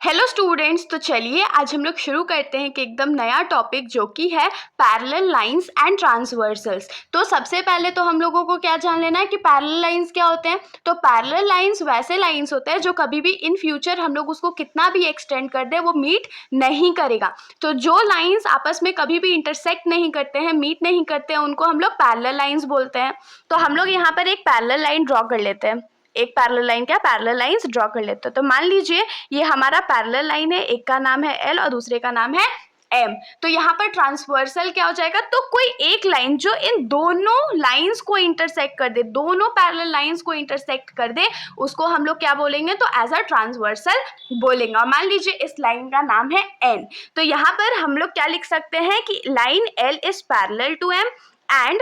Hello students, तो चलिए आज हम लोग शुरू करते हैं कि एकदम नया टॉपिक जो कि है पैरेलल लाइंस एंड ट्रांसवर्सल्स। तो सबसे पहले तो हम लोगों को क्या जान लेना है कि पैरेलल लाइंस क्या होते हैं। तो पैरेलल लाइंस वैसे लाइंस होते हैं जो कभी भी इन फ्यूचर हम लोग उसको कितना भी एक्सटेंड कर दे वो मीट नहीं करेगा। तो जो लाइंस आपस में कभी भी इंटरसेक्ट नहीं करते हैं, मीट नहीं करते हैं, उनको हम लोग पैरेलल लाइंस बोलते हैं। तो हम लोग यहाँ पर एक पैरेलल लाइन ड्रॉ कर लेते हैं। एक पैरेलल लाइन क्या पैरेलल लाइंस ड्रॉ कर लेते हैं। तो मान लीजिए ये हमारा पैरेलल लाइन है, एक का नाम है एल और दूसरे का नाम है एम। तो यहाँ पर ट्रांसवर्सल क्या हो जाएगा, तो कोई एक लाइन जो इन दोनों लाइंस को इंटरसेक्ट कर दे, दोनों पैरेलल लाइंस को इंटरसेक्ट कर दे, उसको हम लोग क्या बोलेंगे, तो एज अ ट्रांसवर्सल बोलेंगे। और मान लीजिए इस लाइन का नाम है एन। तो यहाँ पर हम लोग क्या लिख सकते हैं कि line L is parallel to M and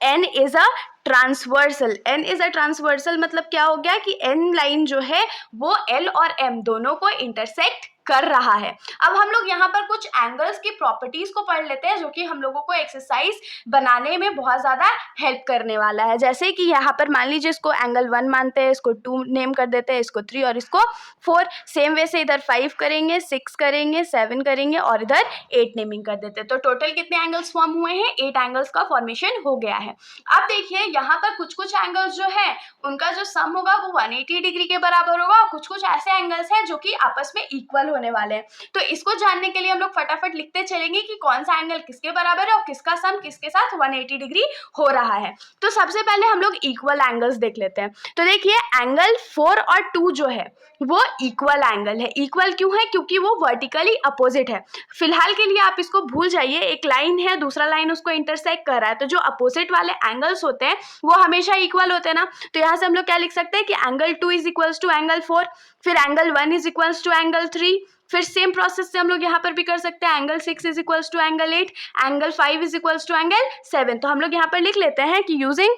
N is a transversal. N is a transversal मतलब क्या हो गया कि N लाइन जो है वो L और M दोनों को इंटरसेक्ट कर रहा है। अब हम लोग यहाँ पर कुछ एंगल्स की प्रॉपर्टीज को पढ़ लेते हैं जो कि हम लोगों को एक्सरसाइज बनाने में बहुत ज़्यादा हेल्प करने वाला है। जैसे कि यहाँ पर मान लीजिए इसको एंगल 1 मानते हैं, इसको 2 नेम कर देते हैं, इसको 3 और इसको 4। सेम वे से इधर 5 करेंगे, 6 करेंगे, 7 करेंगे और इधर 8 नेमिंग कर देते हैं। तो टोटल कितने एंगल्स फॉर्म हुए हैं, 8 एंगल्स का फॉर्मेशन हो गया है। अब देखिए यहाँ पर कुछ कुछ एंगल्स जो है उनका जो सम होगा वो 180 डिग्री के बराबर होगा और कुछ कुछ ऐसे एंगल्स हैं जो कि आपस में इक्वल होने वाले हैं। तो इसको जानने के लिए हम लोग फटाफट लिखते चलेंगे कि कौन सा एंगल किसके बराबर है और किसका सम किसके साथ 180 डिग्री हो रहा है। तो सबसे पहले हम लोग इक्वल एंगल्स देख लेते हैं। तो देखिए एंगल 4 और 2 जो है वो इक्वल एंगल है। इक्वल क्यों है, क्योंकि वो वर्टिकली अपोजिट है। फिलहाल के लिए आप इसको भूल जाइए, एक लाइन है, दूसरा लाइन उसको इंटरसेक्ट कर रहा है, तो जो अपोजिट वाले एंगल्स होते हैं वो हमेशा इक्वल होते हैं ना। तो यहाँ से हम लोग क्या लिख सकते हैं कि angle 2 is equals to angle 4, फिर angle 1 is equals to angle 3, फिर सेम प्रोसेस से हम लोग यहाँ पर भी कर सकते हैं angle 6 is equals to angle 8, angle 5 is equals to angle 7। तो हम लोग यहाँ पर लिख लेते हैं कि using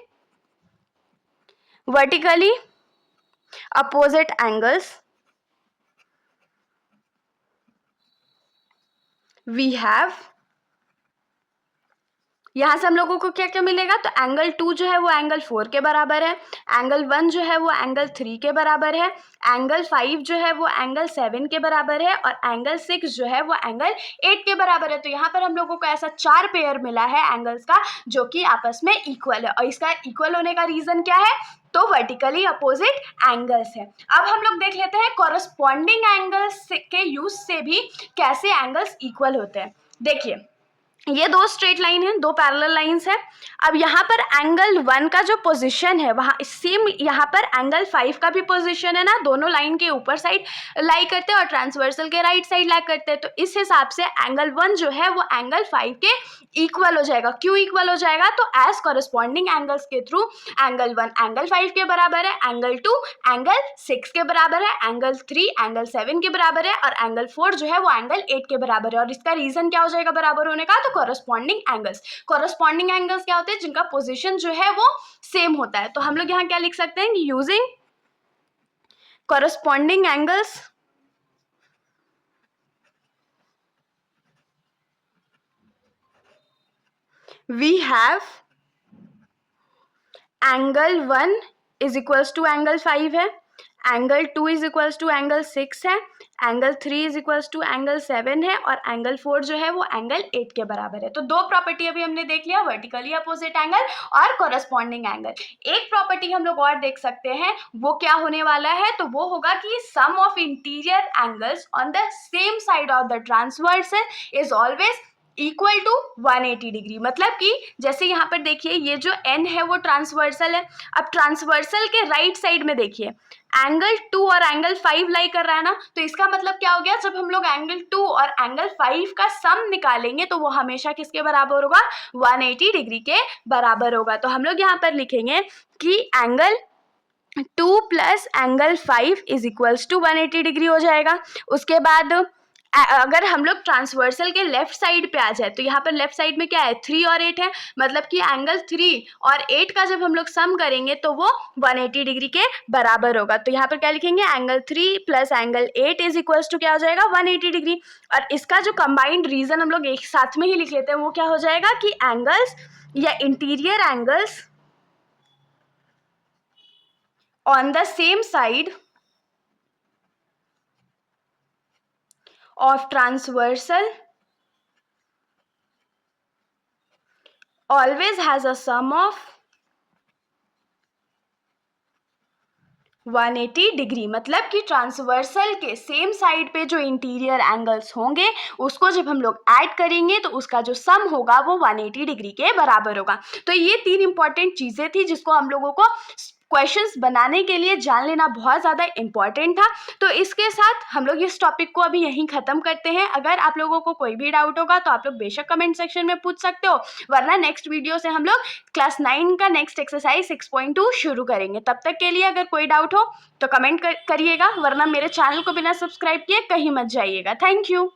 vertically opposite angles we have, यहाँ से हम लोगों को क्या क्या मिलेगा, तो एंगल 2 जो है वो एंगल 4 के बराबर है, एंगल 1 जो है वो एंगल 3 के बराबर है, एंगल 5 जो है वो एंगल 7 के बराबर है और एंगल 6 जो है वो एंगल 8 के बराबर है। तो यहाँ पर हम लोगों को ऐसा 4 पेयर मिला है एंगल्स का जो कि आपस में इक्वल है। और इसका इक्वल होने का रीजन क्या है, तो वर्टिकली अपोजिट एंगल्स है। अब हम लोग देख लेते हैं कॉरस्पॉन्डिंग एंगल्स के यूज से भी कैसे एंगल्स इक्वल होते हैं। देखिए ये दो स्ट्रेट लाइन है, दो पैरेलल लाइंस है। अब यहाँ पर एंगल 1 का जो पोजीशन है वहाँ सेम यहाँ पर एंगल 5 का भी पोजीशन है ना, दोनों लाइन के ऊपर साइड लाई करते हैं और ट्रांसवर्सल के राइट साइड लाई करते हैं। तो इस हिसाब से एंगल 1 जो है वो एंगल 5 के इक्वल हो जाएगा। क्यों इक्वल हो जाएगा, तो एज कॉरस्पॉन्डिंग एंगल्स के थ्रू एंगल 1 एंगल 5 के बराबर है, एंगल 2 एंगल 6 के बराबर है, एंगल 3 एंगल 7 के बराबर है और एंगल 4 जो है वो एंगल 8 के बराबर है। और इसका रीजन क्या हो जाएगा बराबर होने का, तो कॉरस्पॉन्डिंग एंगल्स। कॉरस्पॉन्डिंग एंगल्स क्या होते हैं, जिनका पोजीशन जो है वो सेम होता है। तो हम लोग यहाँ क्या लिख सकते हैं, using corresponding angles we have angle 1 is equals to angle 5 है, angle 2 is equals to angle 6 है, angle 3 is equals to angle 7 है और एंगल 4 जो है वो एंगल 8 के बराबर है। तो दो प्रॉपर्टी अभी हमने देख लिया, वर्टिकली अपोजिट एंगल और कॉरस्पॉन्डिंग एंगल। एक प्रॉपर्टी हम लोग और देख सकते हैं, वो क्या होने वाला है, तो वो होगा कि sum of interior angles on the same side of the transversal is always equal to 180 degree. मतलब कि जैसे यहाँ पर देखिए ये जो n है वो ट्रांसवर्सल है। अब ट्रांसवर्सल के राइट साइड में देखिए एंगल 2 और एंगल 5 लाई कर रहा है ना, तो इसका मतलब क्या हो गया, जब हम लोग एंगल 2 और एंगल 5 का सम निकालेंगे तो वो हमेशा किसके बराबर होगा, 180 डिग्री के बराबर होगा। तो हम लोग यहाँ पर लिखेंगे कि angle 2 plus angle 5 is equals to 180 degree हो जाएगा। उसके बाद अगर हम लोग ट्रांसवर्सल के लेफ्ट साइड पे आ जाए तो यहाँ पर लेफ्ट साइड में क्या है, 3 और 8 है, मतलब कि एंगल 3 और 8 का जब हम लोग सम करेंगे तो वो 180 डिग्री के बराबर होगा। तो यहाँ पर क्या लिखेंगे, angle 3 plus angle 8 is equals to क्या हो जाएगा, 180 डिग्री। और इसका जो कंबाइंड रीजन हम लोग एक साथ में ही लिख लेते हैं, वो क्या हो जाएगा कि एंगल्स या interior angles on the same side of transversal always has a sum of 180 degree, मतलब कि ट्रांसवर्सल के सेम साइड पे जो इंटीरियर एंगल्स होंगे उसको जब हम लोग ऐड करेंगे तो उसका जो सम होगा वो 180 डिग्री के बराबर होगा। तो ये 3 इंपॉर्टेंट चीज़ें थी जिसको हम लोगों को क्वेश्चंस बनाने के लिए जान लेना बहुत ज़्यादा इंपॉर्टेंट था। तो इसके साथ हम लोग इस टॉपिक को अभी यहीं ख़त्म करते हैं। अगर आप लोगों को कोई भी डाउट होगा तो आप लोग बेशक कमेंट सेक्शन में पूछ सकते हो, वरना नेक्स्ट वीडियो से हम लोग क्लास 9 का नेक्स्ट एक्सरसाइज 6.2 शुरू करेंगे। तब तक के लिए अगर कोई डाउट हो तो कमेंट करिएगा, वरना मेरे चैनल को बिना सब्सक्राइब किए कहीं मत जाइएगा। Thank you.